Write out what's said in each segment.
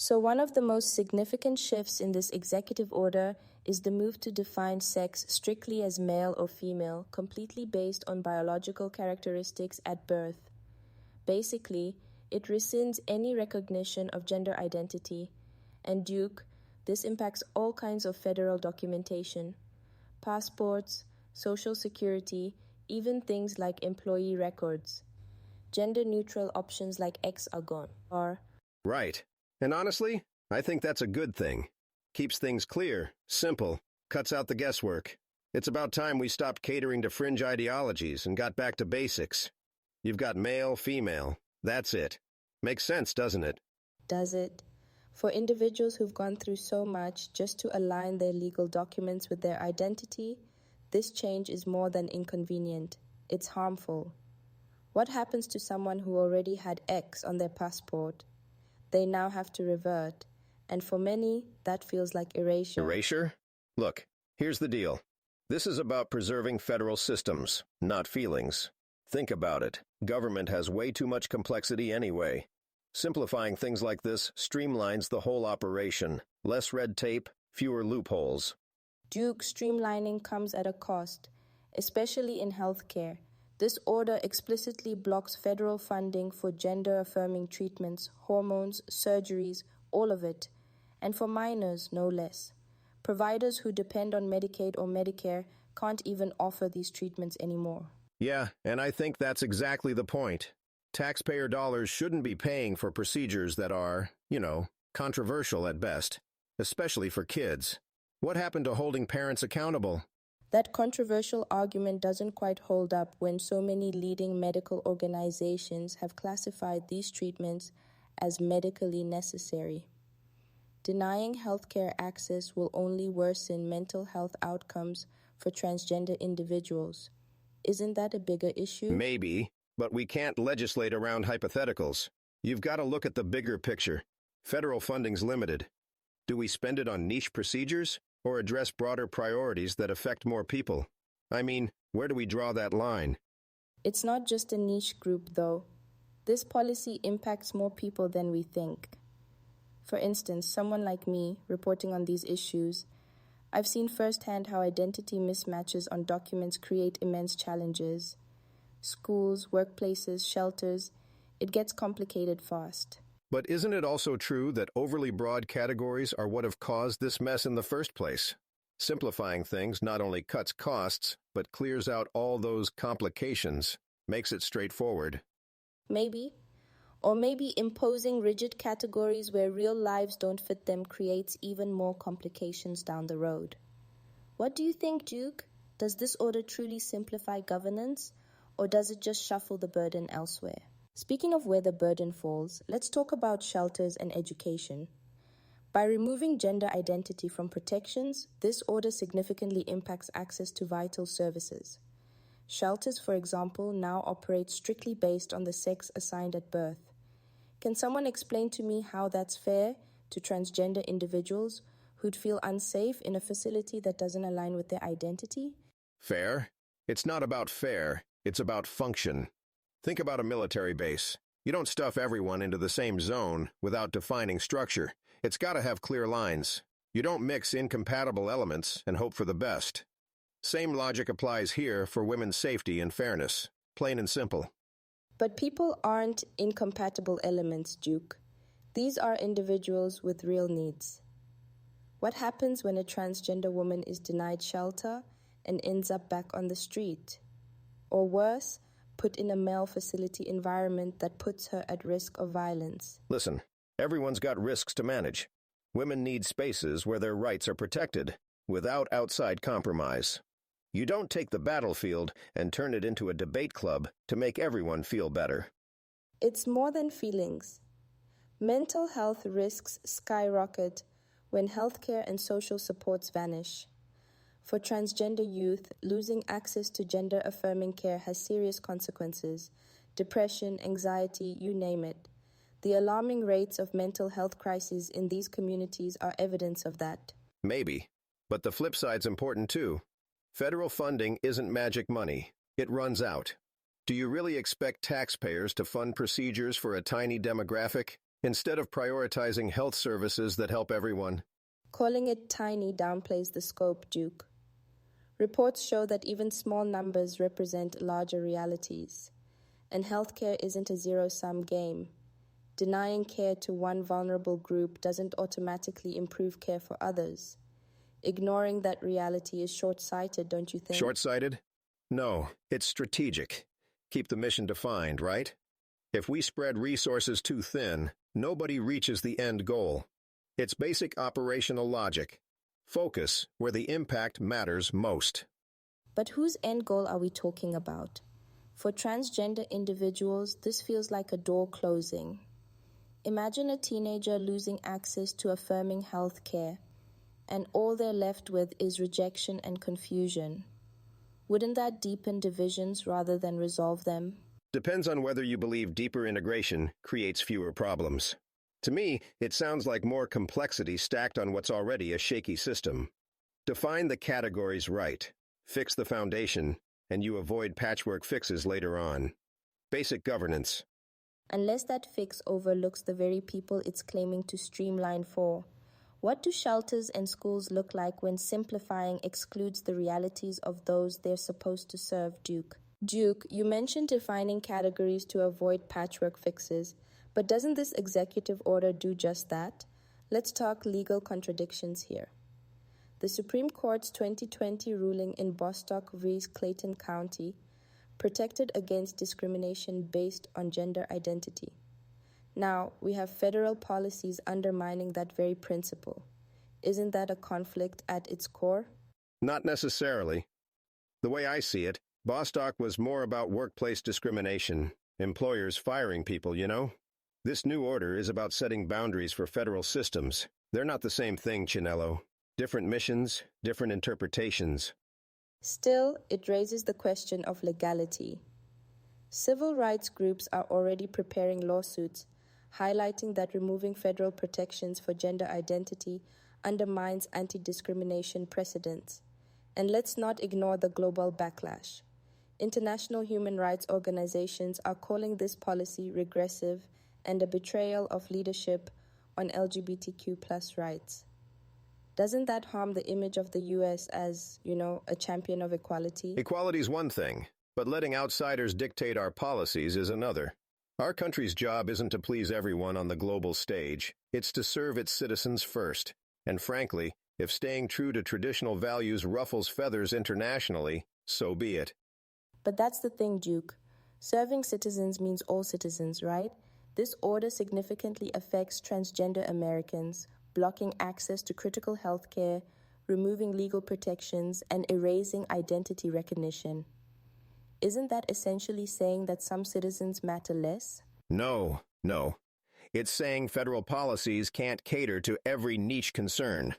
So, one of the most significant shifts in this executive order is the move to define sex strictly as male or female, completely based on biological characteristics at birth. Basically, it rescinds any recognition of gender identity. And Duke, this impacts all kinds of federal documentation: passports, social security, even things like employee records. Gender-neutral options like X are gone. Right. And honestly, I think that's a good thing. Keeps things clear, simple, cuts out the guesswork. It's about time we stopped catering to fringe ideologies and got back to basics. You've got male, female. That's it. Makes sense, doesn't it? Does it? For individuals who've gone through so much just to align their legal documents with their identity, this change is more than inconvenient. It's harmful. What happens to someone who already had X on their passport? They now have to revert, and for many, that feels like erasure. Erasure? Look, here's the deal. This is about preserving federal systems, not feelings. Think about it. Government has way too much complexity anyway. Simplifying things like this streamlines the whole operation. Less red tape, fewer loopholes. Duke, streamlining comes at a cost, especially in healthcare. This order explicitly blocks federal funding for gender-affirming treatments, hormones, surgeries, all of it. And for minors, no less. Providers who depend on Medicaid or Medicare can't even offer these treatments anymore. Yeah, and I think that's exactly the point. Taxpayer dollars shouldn't be paying for procedures that are, controversial at best, especially for kids. What happened to holding parents accountable? That controversial argument doesn't quite hold up when so many leading medical organizations have classified these treatments as medically necessary. Denying healthcare access will only worsen mental health outcomes for transgender individuals. Isn't that a bigger issue? Maybe, but we can't legislate around hypotheticals. You've got to look at the bigger picture. Federal funding's limited. Do we spend it on niche procedures or address broader priorities that affect more people? I mean, where do we draw that line? It's not just a niche group, though. This policy impacts more people than we think. For instance, someone like me, reporting on these issues, I've seen firsthand how identity mismatches on documents create immense challenges. Schools, workplaces, shelters, it gets complicated fast. But isn't it also true that overly broad categories are what have caused this mess in the first place? Simplifying things not only cuts costs, but clears out all those complications, makes it straightforward. Maybe. Or maybe imposing rigid categories where real lives don't fit them creates even more complications down the road. What do you think, Duke? Does this order truly simplify governance, or does it just shuffle the burden elsewhere? Speaking of where the burden falls, let's talk about shelters and education. By removing gender identity from protections, this order significantly impacts access to vital services. Shelters, for example, now operate strictly based on the sex assigned at birth. Can someone explain to me how that's fair to transgender individuals who'd feel unsafe in a facility that doesn't align with their identity? Fair? It's not about fair, it's about function. Think about a military base. You don't stuff everyone into the same zone without defining structure. It's got to have clear lines. You don't mix incompatible elements and hope for the best. Same logic applies here for women's safety and fairness. Plain and simple. But people aren't incompatible elements, Duke. These are individuals with real needs. What happens when a transgender woman is denied shelter and ends up back on the street? Or worse, put in a male facility environment that puts her at risk of violence? Listen, everyone's got risks to manage. Women need spaces where their rights are protected, without outside compromise. You don't take the battlefield and turn it into a debate club to make everyone feel better. It's more than feelings. Mental health risks skyrocket when healthcare and social supports vanish. For transgender youth, losing access to gender-affirming care has serious consequences: depression, anxiety, you name it. The alarming rates of mental health crises in these communities are evidence of that. Maybe, but the flip side's important too. Federal funding isn't magic money. It runs out. Do you really expect taxpayers to fund procedures for a tiny demographic? instead of prioritizing health services that help everyone. Calling it tiny downplays the scope, Duke. Reports show that even small numbers represent larger realities, and healthcare isn't a zero-sum game. Denying care to one vulnerable group doesn't automatically improve care for others. Ignoring that reality is short-sighted, don't you think? Short-sighted? No, it's strategic. Keep the mission defined, right? If we spread resources too thin, nobody reaches the end goal. It's basic operational logic. Focus where the impact matters most. But whose end goal are we talking about? For transgender individuals, this feels like a door closing. Imagine a teenager losing access to affirming health care, and all they're left with is rejection and confusion. Wouldn't that deepen divisions rather than resolve them? Depends on whether you believe deeper integration creates fewer problems. To me, it sounds like more complexity stacked on what's already a shaky system. Define the categories right, fix the foundation, and you avoid patchwork fixes later on. Basic governance. Unless that fix overlooks the very people it's claiming to streamline for. What do shelters and schools look like when simplifying excludes the realities of those they're supposed to serve, Duke? Duke, you mentioned defining categories to avoid patchwork fixes, but doesn't this executive order do just that? Let's talk legal contradictions here. The Supreme Court's 2020 ruling in Bostock v. Clayton County protected against discrimination based on gender identity. Now, we have federal policies undermining that very principle. Isn't that a conflict at its core? Not necessarily. The way I see it, Bostock was more about workplace discrimination, employers firing people, you know? This new order is about setting boundaries for federal systems. They're not the same thing, Chinello. Different missions, different interpretations. Still, it raises the question of legality. Civil rights groups are already preparing lawsuits, highlighting that removing federal protections for gender identity undermines anti-discrimination precedents. And let's not ignore the global backlash. International human rights organizations are calling this policy regressive and a betrayal of leadership on LGBTQ+ rights. Doesn't that harm the image of the U.S. as, a champion of equality? Equality's one thing, but letting outsiders dictate our policies is another. Our country's job isn't to please everyone on the global stage. It's to serve its citizens first. And frankly, if staying true to traditional values ruffles feathers internationally, so be it. But that's the thing, Duke. Serving citizens means all citizens, right? This order significantly affects transgender Americans, blocking access to critical health care, removing legal protections, and erasing identity recognition. Isn't that essentially saying that some citizens matter less? No. It's saying federal policies can't cater to every niche concern.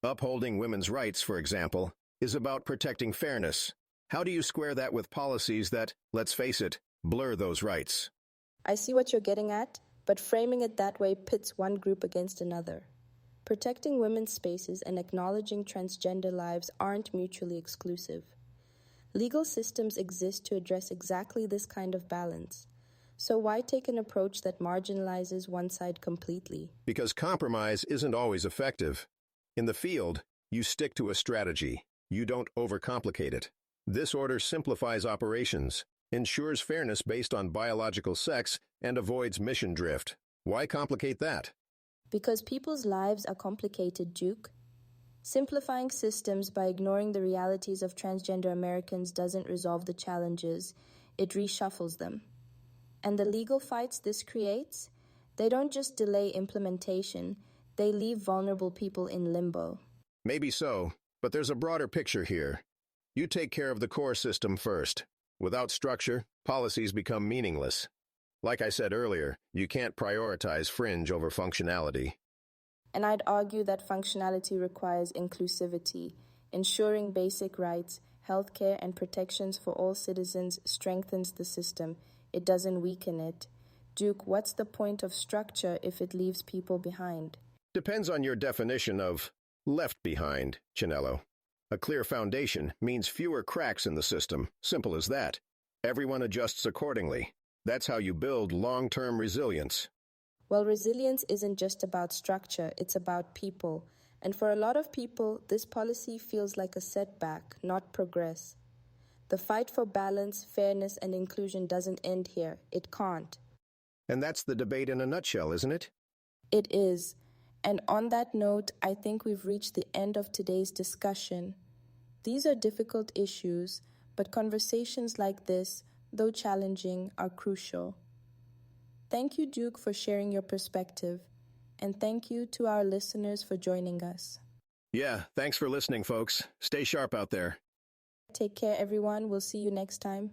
Upholding women's rights, for example, is about protecting fairness. How do you square that with policies that, let's face it, blur those rights? I see what you're getting at, but framing it that way pits one group against another. Protecting women's spaces and acknowledging transgender lives aren't mutually exclusive. Legal systems exist to address exactly this kind of balance. So why take an approach that marginalizes one side completely? Because compromise isn't always effective. In the field, you stick to a strategy. You don't overcomplicate it. This order simplifies operations, ensures fairness based on biological sex, and avoids mission drift. Why complicate that? Because people's lives are complicated, Duke. Simplifying systems by ignoring the realities of transgender Americans doesn't resolve the challenges, it reshuffles them. And the legal fights this creates, they don't just delay implementation, they leave vulnerable people in limbo. Maybe so, but there's a broader picture here. You take care of the core system first. Without structure, policies become meaningless. Like I said earlier, you can't prioritize fringe over functionality. And I'd argue that functionality requires inclusivity. Ensuring basic rights, healthcare, and protections for all citizens strengthens the system. It doesn't weaken it. Duke, what's the point of structure if it leaves people behind? Depends on your definition of left behind, Chinello. A clear foundation means fewer cracks in the system. Simple as that. Everyone adjusts accordingly. That's how you build long-term resilience. Well, resilience isn't just about structure, it's about people. And for a lot of people, this policy feels like a setback, not progress. The fight for balance, fairness, and inclusion doesn't end here. It can't. And that's the debate in a nutshell, isn't it? It is. And on that note, I think we've reached the end of today's discussion. These are difficult issues, but conversations like this, though challenging, are crucial. Thank you, Duke, for sharing your perspective. And thank you to our listeners for joining us. Yeah, thanks for listening, folks. Stay sharp out there. Take care, everyone. We'll see you next time.